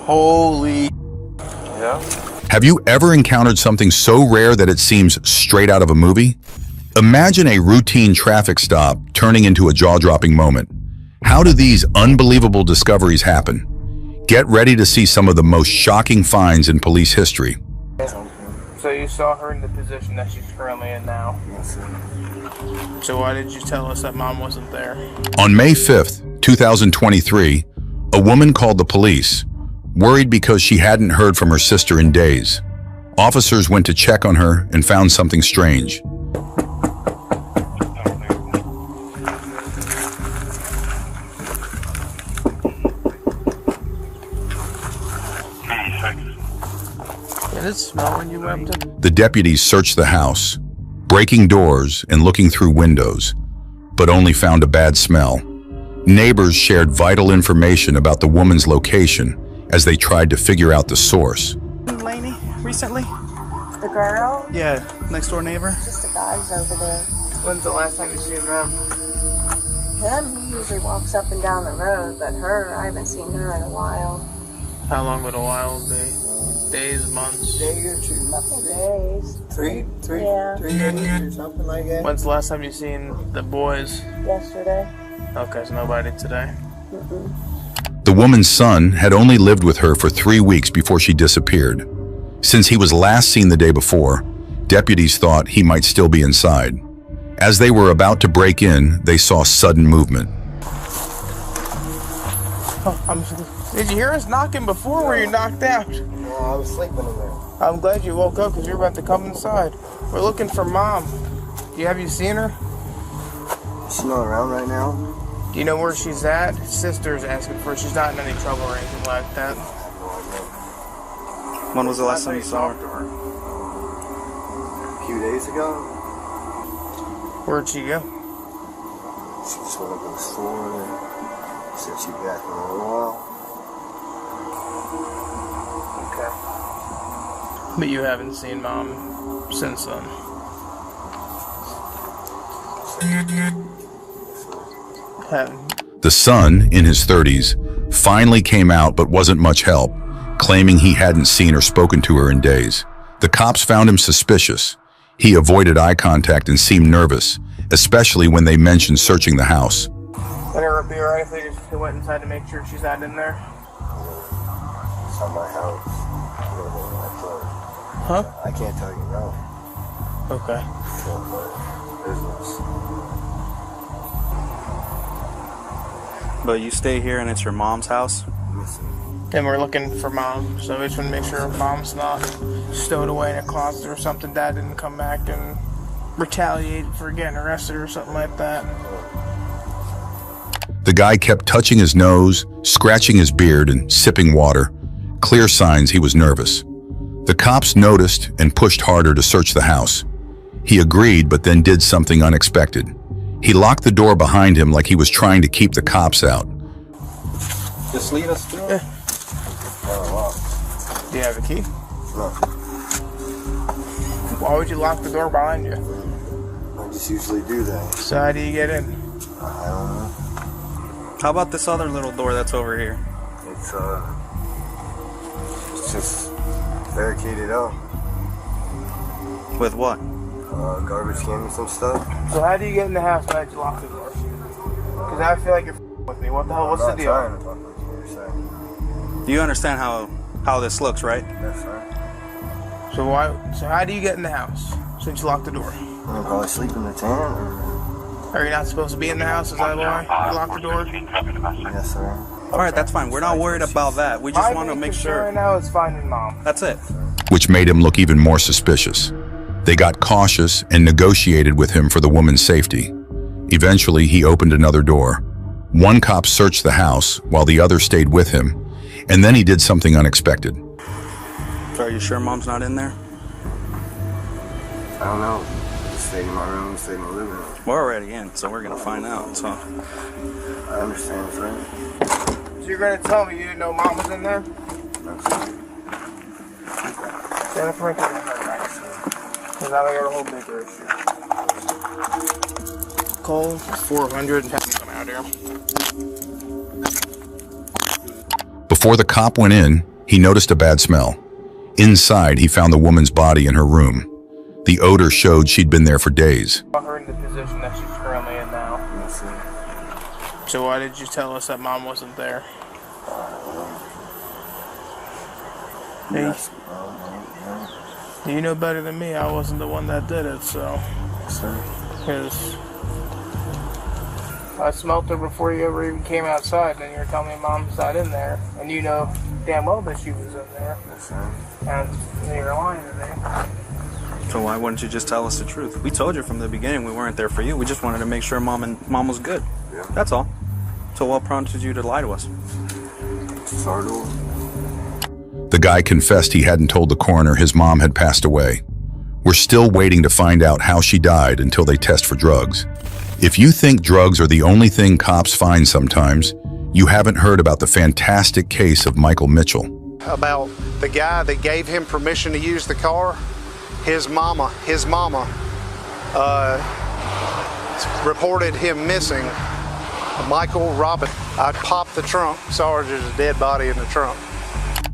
Holy. Yeah. Have you ever encountered something so rare that it seems straight out of a movie? Imagine a routine traffic stop turning into a jaw-dropping moment. How do these unbelievable discoveries happen? Get ready to see some of the most shocking finds in police history. So you saw her in the position that she's currently in now? Yes, sir. So why did you tell us that mom wasn't there? On May 5th, 2023, a woman called the police, worried because she hadn't heard from her sister in days. Officers went to check on her and found something strange. Did it smell when you went to? The deputies searched the house, breaking doors and looking through windows, but only found a bad smell. Neighbors shared vital information about the woman's location as they tried to figure out the source. Laney, recently? The girl? Yeah, next door neighbor. Just the guys over there. When's the last time you seen them? Him, he usually walks up and down the road, but her, I haven't seen her in a while. How long would a while be? Days, months? Day or two. Couple days. Three Yeah. 3 days or something like that. When's the last time you seen the boys? Yesterday. Okay, so nobody today. The woman's son had only lived with her for 3 weeks before she disappeared. Since he was last seen the day before, deputies thought he might still be inside. As they were about to break in, they saw sudden movement. Did you hear us knocking before? Or were you knocked out? No, I was sleeping in there. I'm glad you woke up because you're about to come inside. We're looking for mom. Have you seen her? Is she not around right now? Do you know where she's at? Sister's asking for her. She's not in any trouble or anything like that. I have no idea. When was the last time you saw her? A few days ago, Where'd she go? she just went up to the store and said she'd be back in a little while. Okay. But you haven't seen mom since then. The son, in his 30s, finally came out but wasn't much help, claiming he hadn't seen or spoken to her in days. The cops found him suspicious. He avoided eye contact and seemed nervous, especially when they mentioned searching the house. Let her be or anything. Just went inside to make sure she's not in there. It's on my house. Huh? I can't tell you no. Okay. It's not my business. But you stay here and it's your mom's house? Listen, And we're looking for mom, so we just want to make sure mom's not stowed away in a closet or something. Dad didn't come back and retaliate for getting arrested or something like that. The guy kept touching his nose, scratching his beard, and sipping water, clear signs he was nervous. The cops noticed and pushed harder to search the house. He agreed, but then did something unexpected. He locked the door behind him like he was trying to keep the cops out. just lead us through. Yeah. Oh, Do you have a key? wow. Why would you lock the door behind you? No, I just usually do that. So how do you get in? I don't know. How about this other little door that's over here? It's just barricaded up. With what? Garbage can and some stuff. So how do you get in the house when I just lock the door? Because I feel like you're with me. What the hell? What's the I'm deal? not trying to talk with you, you're saying. You understand how this looks, right? That's right. So how do you get in the house since you locked the door? I'm probably sleep in the tent or... Are you not supposed to be in the house? Is that why you locked the door? Yes, sir. All right, that's fine. We're not worried about that. We just want to make sure. Right now is finding mom. That's it. Which made him look even more suspicious. They got cautious and negotiated with him for the woman's safety. Eventually, he opened another door. One cop searched the house while the other stayed with him, and then he did something unexpected. So are you sure mom's not in there? I don't know. Stayed in my room, stayed in my living room. We're already in, so we're gonna find out. So I understand, friend. So you're gonna tell me you didn't know mom was in there? Absolutely. Stand up for me, because now they got a whole bigger issue. Call 400 and have them come out here. Before the cop went in, He noticed a bad smell. Inside, he found the woman's body in her room. The odor showed she'd been there for days. Her in the position that she's currently in now. Yes, sir. So why did you tell us that mom wasn't there? Hey, Yes. you know better than me. I wasn't the one that did it, so. Yes, sir. Because I smelt her before you ever even came outside, and you're telling me mom's not in there, and you know damn well that she was in there, Yes, sir. and you're lying to me. So why wouldn't you just tell us the truth? We told you from the beginning we weren't there for you. We just wanted to make sure mom was good. Yeah. That's all. So what prompted you to lie to us? Sorry, door. The guy confessed he hadn't told the coroner his mom had passed away. We're still waiting to find out how she died until they test for drugs. If you think drugs are the only thing cops find sometimes, you haven't heard about the fantastic case of Michael Mitchell. About the guy that gave him permission to use the car. His mama reported him missing. Michael Robin. I popped the trunk. Saw there's a dead body in the trunk.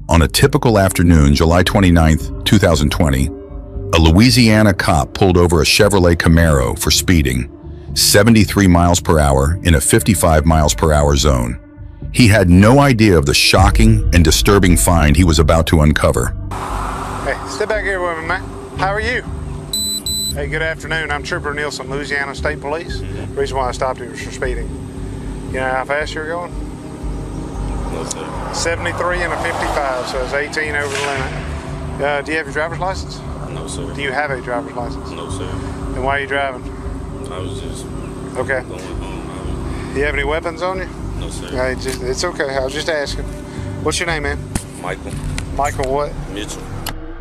On a typical afternoon, July 29th, 2020, a Louisiana cop pulled over a Chevrolet Camaro for speeding, 73 miles per hour in a 55 miles per hour zone. He had no idea of the shocking and disturbing find he was about to uncover. Hey, step back here with me, man. How are you? Hey, good afternoon. I'm Trooper Nielsen, Louisiana State Police. The reason why I stopped you was for speeding. You know how fast you're going? No, sir. 73 and a 55, so it's 18 over the limit. Do you have your driver's license? No, sir. Do you have a driver's license? No, sir. And why are you driving? I was just Okay. going home. Do you have any weapons on you? No, sir. It's okay. I was just asking. What's your name, man? Michael Michael what? Mitchell.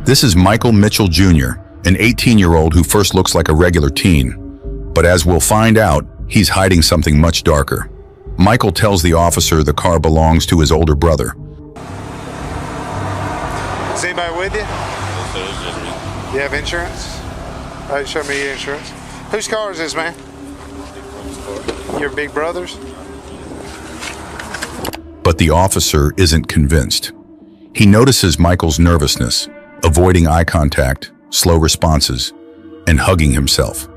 This is Michael Mitchell Jr., an 18-year-old who first looks like a regular teen. But as we'll find out, he's hiding something much darker. Michael tells the officer the car belongs to his older brother. Is anybody with you? No, sir. It's just me. You have insurance? All right, show me your insurance. Whose car is this, man? Your big brother's? But the officer isn't convinced. He notices Michael's nervousness, avoiding eye contact, slow responses, and hugging himself.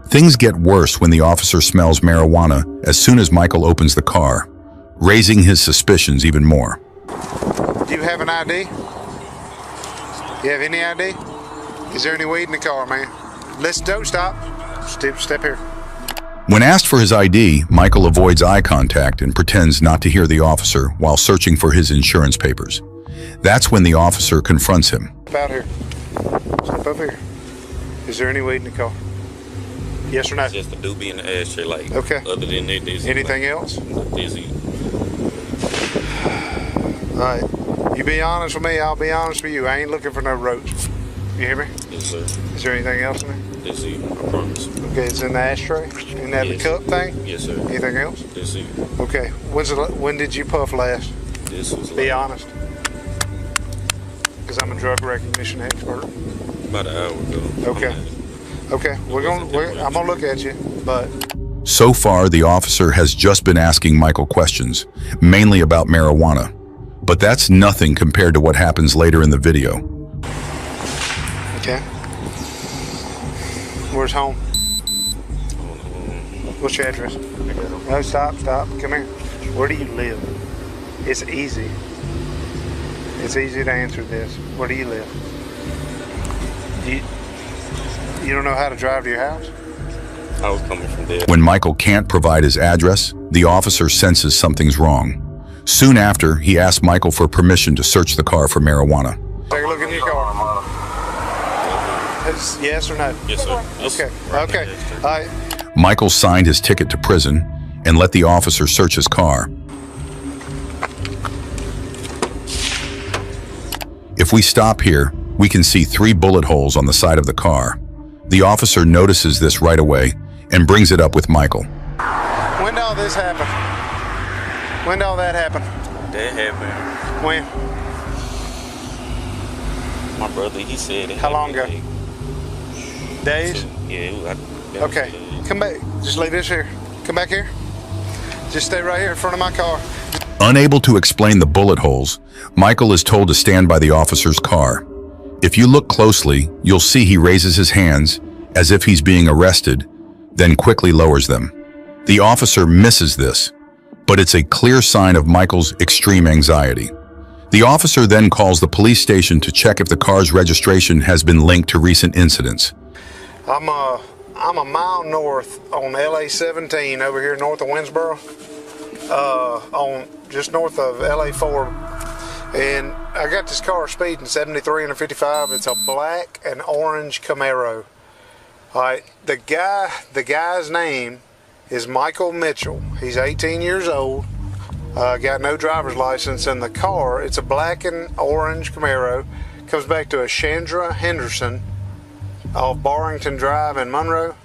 Things get worse when the officer smells marijuana as soon as Michael opens the car, raising his suspicions even more. Do you have an ID? You have any ID? Is there any weed in the car, man? Don't stop. Step here. When asked for his ID, Michael avoids eye contact and pretends not to hear the officer while searching for his insurance papers. That's when the officer confronts him. Step out here. Step up here. Is there any weed in the car? Yes or no? Just a doobie in the ashtray, like. Okay. Other than that, this Anything else? This is. All right. You be honest with me, I'll be honest with you. I ain't looking for no roach. You hear me? Yes, sir. Is there anything else in there? This is. I promise. Okay, it's in the ashtray? In that Yes. cup thing? Yes, sir. Anything else? This is. Okay. When did you puff last? This was Be like honest. Because I'm a drug recognition expert. about an hour ago. Okay. Okay. I'm gonna look at you, but So far, the officer has just been asking Michael questions, mainly about marijuana. But that's nothing compared to what happens later in the video. okay. Where's home? What's your address? No, stop. Come here. Where do you live? It's easy. It's easy to answer this. Where do you live? You don't know how to drive to your house? I was coming from there. When Michael can't provide his address, the officer senses something's wrong. Soon after, he asks Michael for permission to search the car for marijuana. Take a look in your car. It's yes or no? Yes, sir. Yes, Okay. right Okay. there, sir. All right. Michael signed his ticket to prison and let the officer search his car. If we stop here, we can see 3 bullet holes on the side of the car. The officer notices this right away and brings it up with Michael. When did all this happen? When did all that happen? That happened. When? My brother, he said it. How long happened, ago? Days? like, yeah. That was, Okay. Come back. Just leave this here. Come back here. Just stay right here in front of my car. Unable to explain the bullet holes, Michael is told to stand by the officer's car. If you look closely, you'll see he raises his hands as if he's being arrested, then quickly lowers them. The officer misses this, but it's a clear sign of Michael's extreme anxiety. The officer then calls the police station to check if the car's registration has been linked to recent incidents. I'm a mile north on LA 17 over here north of Winsboro, on just north of LA 4, and I got this car speeding 73 and a 55. It's a black and orange Camaro. All right, the guy's name is Michael Mitchell. He's 18 years old. Got no driver's license, and the car, it's a black and orange Camaro. Comes back to a Chandra Henderson off Barrington Drive in Monroe.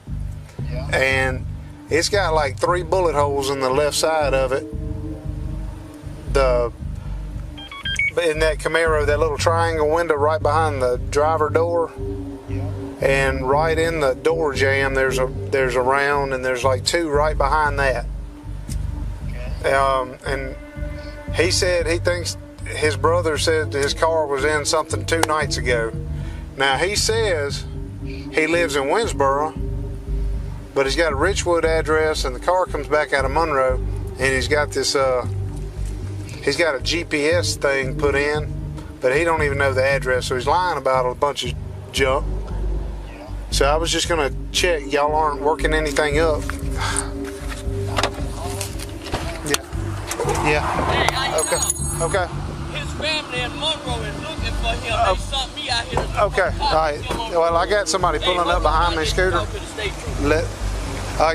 Yeah. And it's got like 3 bullet holes in the left side of it. In that Camaro, that little triangle window right behind the driver door. Yeah. And right in the door jamb, there's a round, and there's like 2 right behind that. And he said he thinks his brother said his car was in something 2 nights ago. Now he says he lives in Winsboro, but he's got a Richwood address, and the car comes back out of Monroe, and he's got this he's got a GPS thing put in, but he don't even know the address, so he's lying about a bunch of junk. So I was just gonna check y'all aren't working anything up. Yeah. Hey, Okay. His family in Monroe is looking for him. They sent me out here to Okay. All right. Well, I got somebody pulling up behind me, Scooter. All right.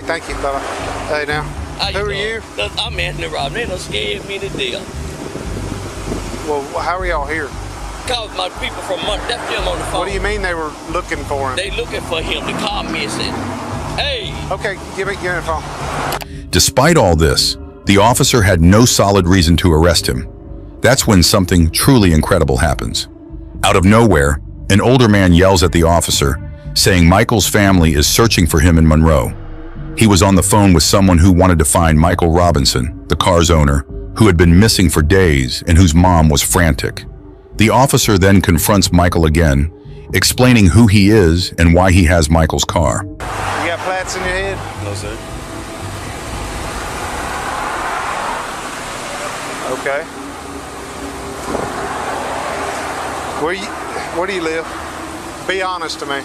Thank you. Bye. Hey, now. Who are you? I'm Anthony Robin. They done scared me to death. Well, how are y'all here? Cause my people from Monroe, that's them on the phone. What do you mean they were looking for him? They looking for him. The car missing. Hey. Okay. Give me the phone. Despite all this, the officer had no solid reason to arrest him. That's when something truly incredible happens. Out of nowhere, an older man yells at the officer, saying Michael's family is searching for him in Monroe. He was on the phone with someone who wanted to find Michael Robinson, the car's owner, who had been missing for days and whose mom was frantic. The officer then confronts Michael again, explaining who he is and why he has Michael's car. You got plaits in your head? No, sir. Okay. Where do you live? Be honest to me.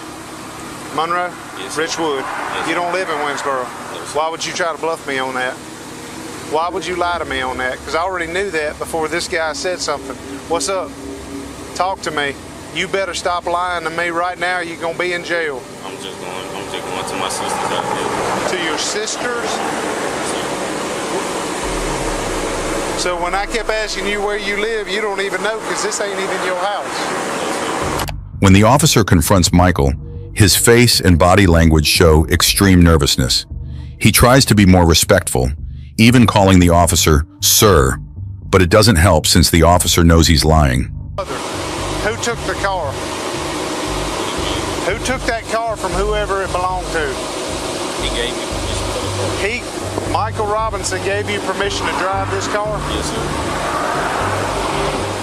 Monroe? Yes, sir. Richwood? Yes, You don't live in Winsboro? No, sir. Why would you try to bluff me on that? Why would you lie to me on that? Because I already knew that before this guy said something. What's up? Talk to me. You better stop lying to me right now, or you're going to be in jail. I'm just going to my sister's out To your sister's? So when I kept asking you where you live, you don't even know because this ain't even your house. When the officer confronts Michael, his face and body language show extreme nervousness. He tries to be more respectful, even calling the officer sir, but it doesn't help since the officer knows he's lying. Who took the car? Who took that car from whoever it belonged to? He gave me permission for the car. Michael Robinson gave you permission to drive this car? Yes,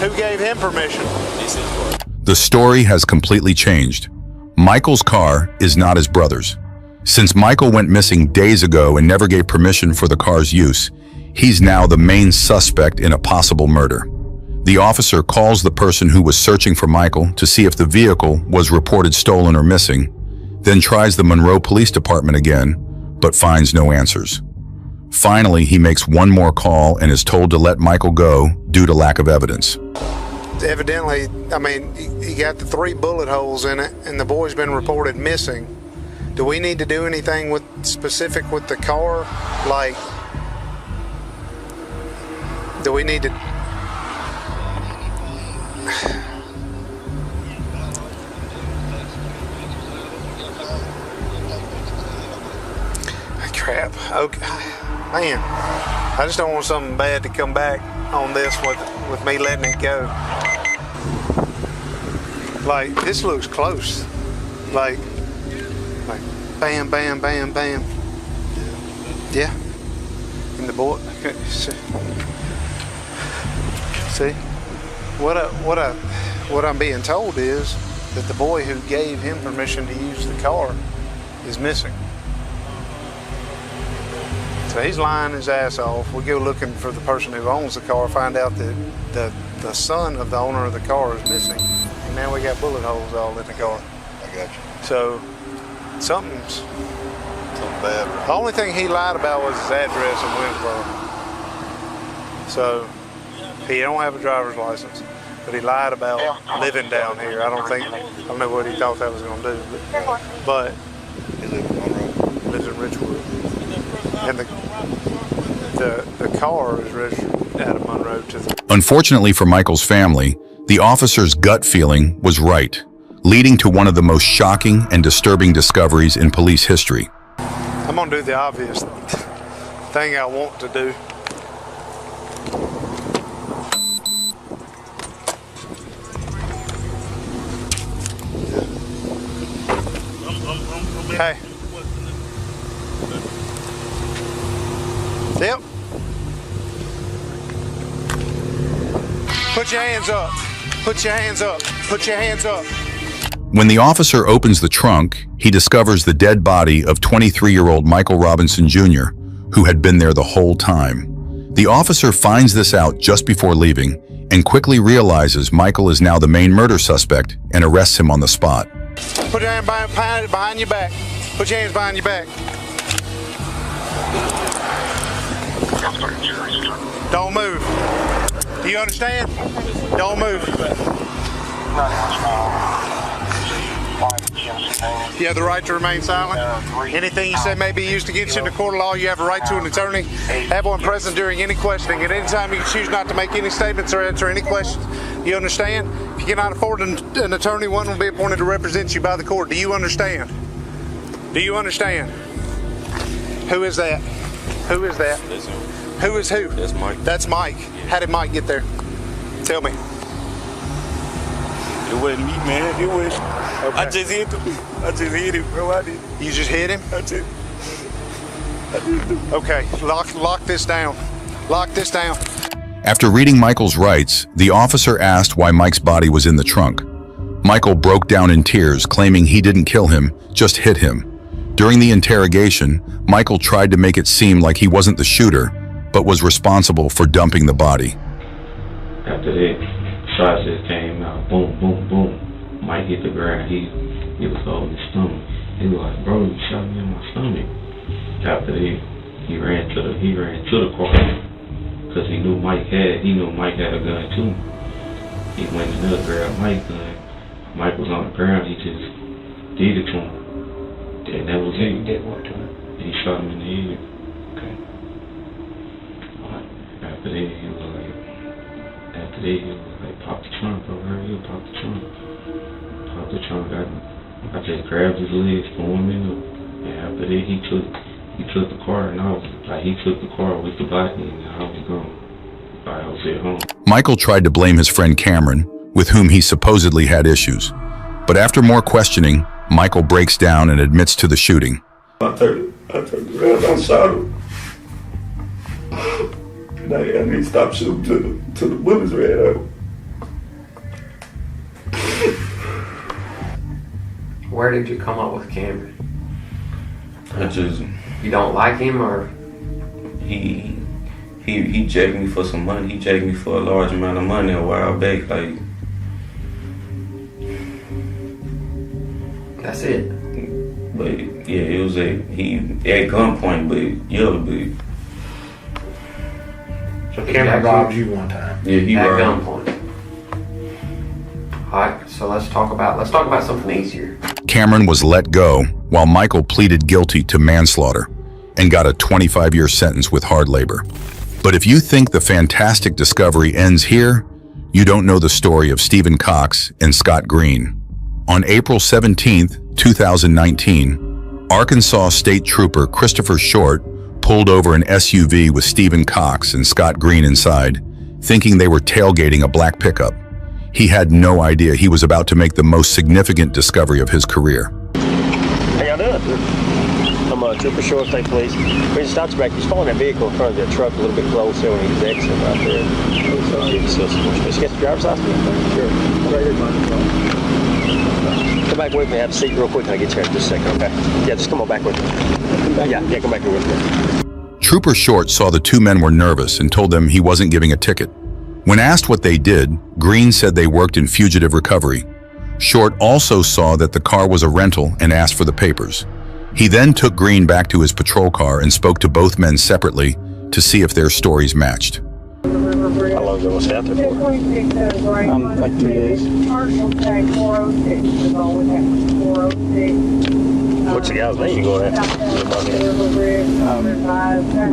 sir. Who gave him permission? This is for The story has completely changed. Michael's car is not his brother's. Since Michael went missing days ago and never gave permission for the car's use, he's now the main suspect in a possible murder. The officer calls the person who was searching for Michael to see if the vehicle was reported stolen or missing, then tries the Monroe Police Department again, but finds no answers. Finally, he makes one more call and is told to let Michael go due to lack of evidence. Evidently, I mean, he got the 3 bullet holes in it, and the boy's been reported missing. Do we need to do anything specific with the car? Like, do we need to... Crap. Okay. Man, I just don't want something bad to come back on this with me letting it go. Like, this looks close. Like bam, bam, bam, bam. Yeah. And the boy, See, what I'm being told is that the boy who gave him permission to use the car is missing. So he's lying his ass off. We go looking for the person who owns the car, find out that the son of the owner of the car is missing. And now we got bullet holes all in the car. I got you. So something's bad. The only thing he lied about was his address in Winsboro. So he don't have a driver's license, but he lied about living down here. I don't know what he thought that was going to do, but He lives in Monroe. he lives in Richwood, and the car is registered out of Monroe to the. Unfortunately for Michael's family, the officer's gut feeling was right, leading to one of the most shocking and disturbing discoveries in police history. I'm gonna do the obvious thing I want to do. Hey. Yep. Put your hands up. Put your hands up. Put your hands up. When the officer opens the trunk, he discovers the dead body of 23-year-old Michael Robinson Jr., who had been there the whole time. The officer finds this out just before leaving and quickly realizes Michael is now the main murder suspect and arrests him on the spot. Put your hand behind your back. Put your hands behind your back. Don't move. Do you understand? Don't move. You have the right to remain silent. Anything you say may be used against you in the court of law. You have a right to an attorney. Have one present during any questioning. At any time, you can choose not to make any statements or answer any questions. You understand? If you cannot afford an attorney, one will be appointed to represent you by the court. Do you understand? Do you understand? Who is that? Who is that? Who is who? That's Mike. That's Mike. How did Mike get there? Tell me. It wasn't me, man. It was. Okay. I just hit him, bro. I did. You just hit him? I did. Okay, lock this down. Lock this down. After reading Michael's rights, the officer asked why Mike's body was in the trunk. Michael broke down in tears, claiming he didn't kill him, just hit him. During the interrogation, Michael tried to make it seem like he wasn't the shooter, but was responsible for dumping the body. After that, shots just came out, boom, boom, boom. Mike hit the ground. He was holding his stomach. He was like, bro, you shot me in my stomach. After that, he ran to the car because he knew Mike had a gun too. He went in there, grabbed Mike's gun. Mike was on the ground. He just did it to him. And that was it. He did what to him? He shot him in the head. Okay. After that, he was like, pop the trunk over here, pop the trunk. Pop the trunk. I just grabbed his legs, threw him in there. And after that, he took the car, and he took the car with the body, and I was gone. I was at home. Michael tried to blame his friend Cameron, with whom he supposedly had issues. But after more questioning, Michael breaks down and admits to the shooting. I turned around, I shot him. And I need to stop shooting till the bullets ran out. Where did you come up with Cameron? You don't like him, or he jacked me for some money. He jacked me for a large amount of money a while back. Like, that's it. But yeah, it was he at gunpoint, but So Cameron robbed you one time. Yeah, he at robbed. gunpoint. All right, so let's talk about something easier. Cameron was let go while Michael pleaded guilty to manslaughter and got a 25-year sentence with hard labor. But if you think the fantastic discovery ends here, you don't know the story of Stephen Cox and Scott Green. On April 17, 2019, Arkansas State Trooper Christopher Short pulled over an SUV with Stephen Cox and Scott Green inside, thinking they were tailgating a black pickup. He had no idea he was about to make the most significant discovery of his career. Hey, I done. Trooper Short, thank police. We just stopped you back. He's following that vehicle in front of that truck a little bit closer when he was exiting right there. So I'll give you some more space. You got the driver's license? Sure. Right here, come back with me. Have a seat real quick and I'll get you in just a second, okay? Yeah, just come on back with me. Yeah, come back here with me. Trooper Short saw the two men were nervous and told them he wasn't giving a ticket. When asked what they did, Green said they worked in fugitive recovery. Short also saw that the car was a rental and asked for the papers. He then took Green back to his patrol car and spoke to both men separately to see if their stories matched. How long ago was that there for? Like 3 days. What's the guy's name you going after?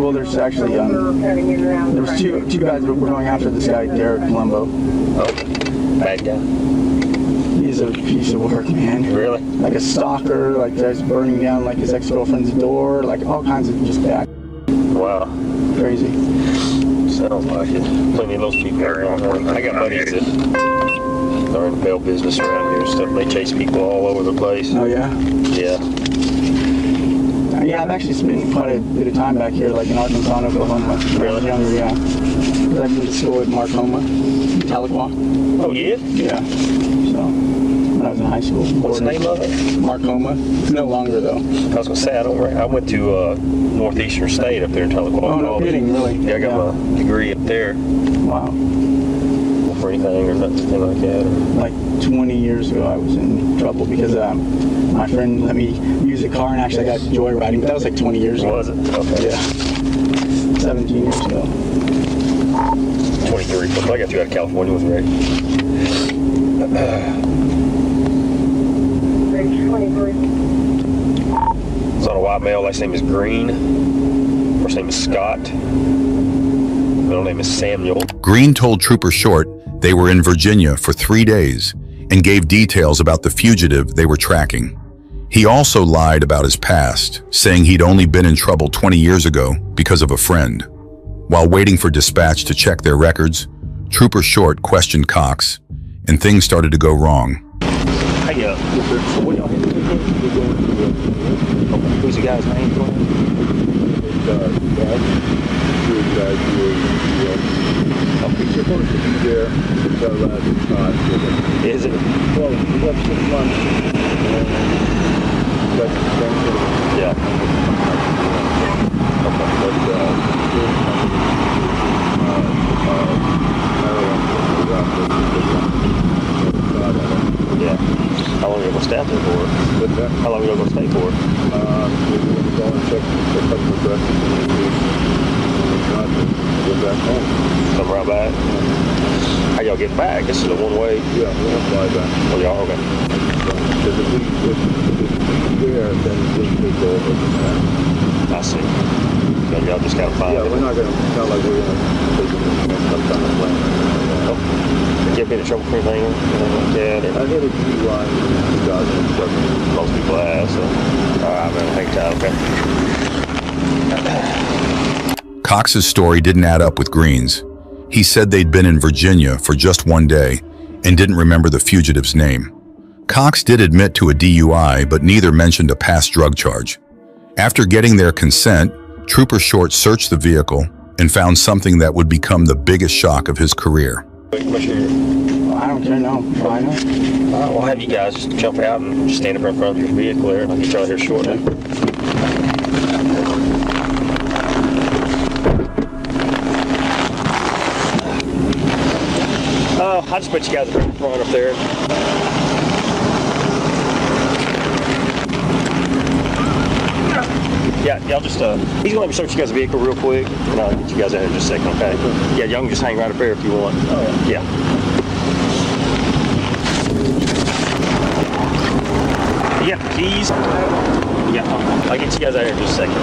Well, there's actually, there was two guys that were going after this guy, Derek Colombo. Oh, bad guy. He's a piece of work, man. Really? Like a stalker, like guys burning down like his ex-girlfriend's door, like all kinds of just bad. Wow. Crazy. Sounds like it. Plenty of those people around. I got buddies that are in the bail business around here and stuff. They chase people all over the place. Oh, yeah? Yeah. Yeah, I've actually spent quite a bit of time back here, like in Arkansas and Oklahoma. When I was younger, yeah. I've been to school at Markhoma, in Tahlequah. Oh, yeah? Yeah. So, when I was in high school. What's the name of it? Markhoma. It's no longer, though. I was going to say, I went to Northeastern State up there in Tahlequah. Oh, no kidding, really? Yeah, I got my degree up there. Wow. For anything or nothing like that? Like 20 years ago, I was in trouble because my friend let me use a car and actually I got joyriding, but that was like 20 years ago. Was it? Okay. Yeah. 17 years ago. 23. I got you out of California, wasn't right? It's on a white male. Last name is Green. First name is Scott. Middle name is Samuel. Green told Trooper Short they were in Virginia for 3 days and gave details about the fugitive they were tracking. He also lied about his past, saying he'd only been in trouble 20 years ago because of a friend. While waiting for dispatch to check their records, Trooper Short questioned Cox, and things started to go wrong. Hey, what y'all doing? Who's the guy's name? It's supposed to be there until last time. Is it? Well, we have 6 months. Yeah. Yeah. How long are you going to stay out there for? How long are you going to stay for? We're going to go and check a couple of questions. Go back home. Come right back? How y'all get back? This is a one-way? Yeah, we're going to fly back. Oh, y'all? Okay. Because if we there, then we'll take over from that. I see. So y'all just got to find it? Yeah, we're not going to, it's not like we're going to take it some kind of plane. Oh. You ever been in trouble for anything like that? I hit a DUI in 2007. Most people have, so. Alright, man, hang tight, okay? Cox's story didn't add up with Green's. He said they'd been in Virginia for just 1 day and didn't remember the fugitive's name. Cox did admit to a DUI, but neither mentioned a past drug charge. After getting their consent, Trooper Short searched the vehicle and found something that would become the biggest shock of his career. I don't care, no. Why not? I'll have you guys just jump out and just stand up in front of your vehicle there, and I'll get you out here shortly. I'll just put you guys in front up there. Yeah, y'all just, he's going to search you guys' vehicle real quick, and I'll get you guys out here in just a second, okay? Yeah, y'all can just hang right up there if you want. Oh, yeah. You got the keys? Yeah, I'll get you guys out here in just a second.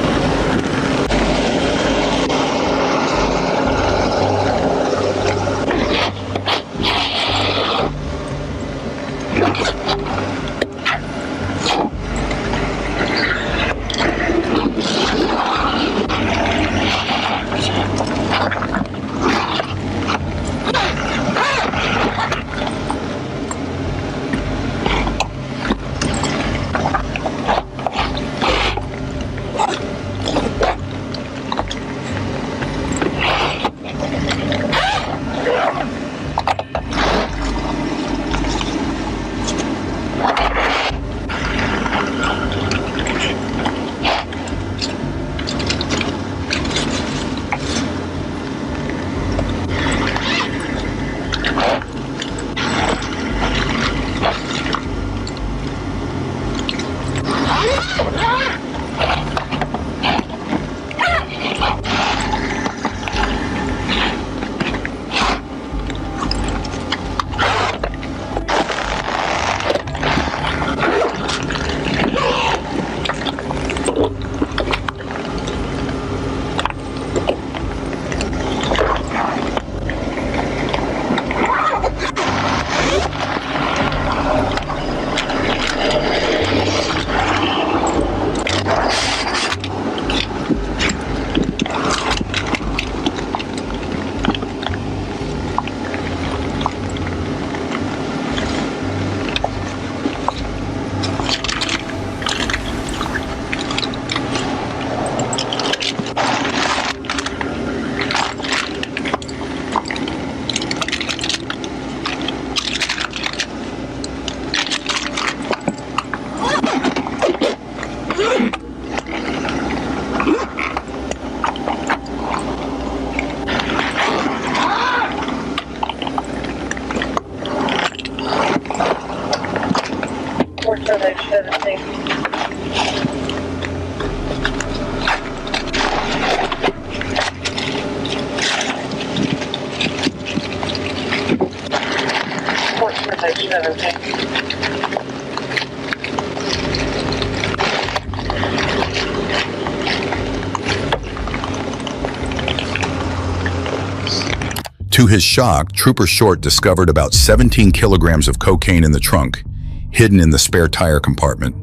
To his shock, Trooper Short discovered about 17 kilograms of cocaine in the trunk, hidden in the spare tire compartment.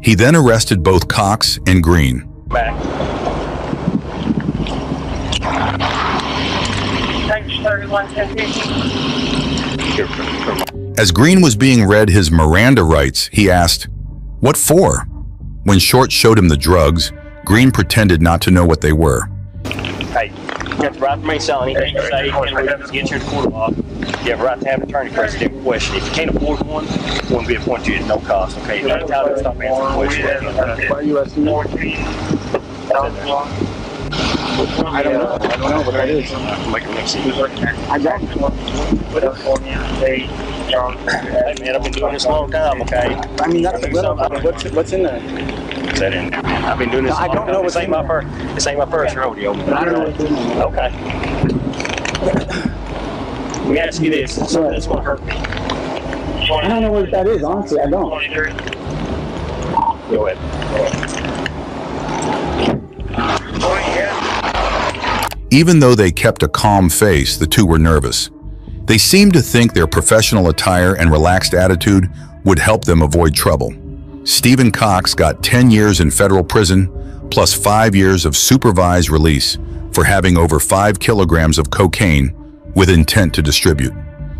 He then arrested both Cox and Green. Back. As Green was being read his Miranda rights, he asked, "What for?" When Short showed him the drugs, Green pretended not to know what they were. Hey, you have the right to remain silent. Anything you say can get you in the court of law. You have the right to have an attorney for a question. If you can't afford one will be appointed to you at no cost. Okay, you're not entitled to stop answering questions. Why are you asking me? I don't know what that is. Make a mix. I don't. Hey man, I've been doing this a long time, okay? I mean, that's what's in there? Is that in there, man? I've been doing this a long time. I don't know what's in there. This ain't my first rodeo. I don't know what's in there. Okay. Let me ask you this. It's something that's going to hurt me. I don't know what that is, honestly. I don't. Go ahead. Even though they kept a calm face, the two were nervous. They seemed to think their professional attire and relaxed attitude would help them avoid trouble. Stephen Cox got 10 years in federal prison, plus 5 years of supervised release for having over 5 kilograms of cocaine with intent to distribute.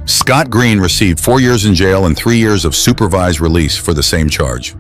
Scott Green received 4 years in jail and 3 years of supervised release for the same charge.